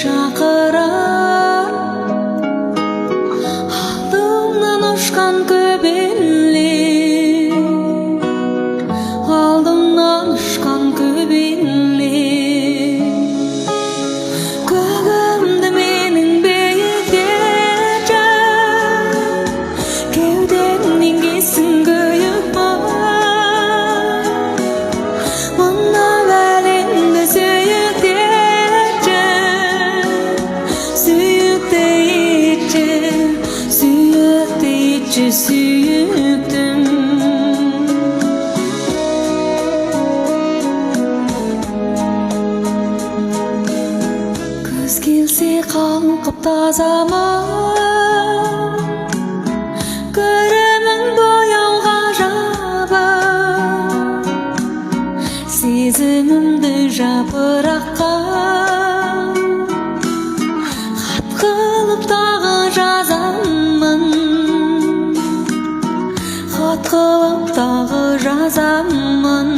шақырар алдымнан ұшқан көбелек алдымнан ұшқан көбелек көгімді менің биіктетші кеудеңнен кетсін күйік бар мына әлемді сүйіктетші сүйіктетші сүйіктім күз келсе қалқып тазамын көремін бояу ғажабы сезімімді жапыраққа хат қылып тағы жазамын хат қылып тағы жазамын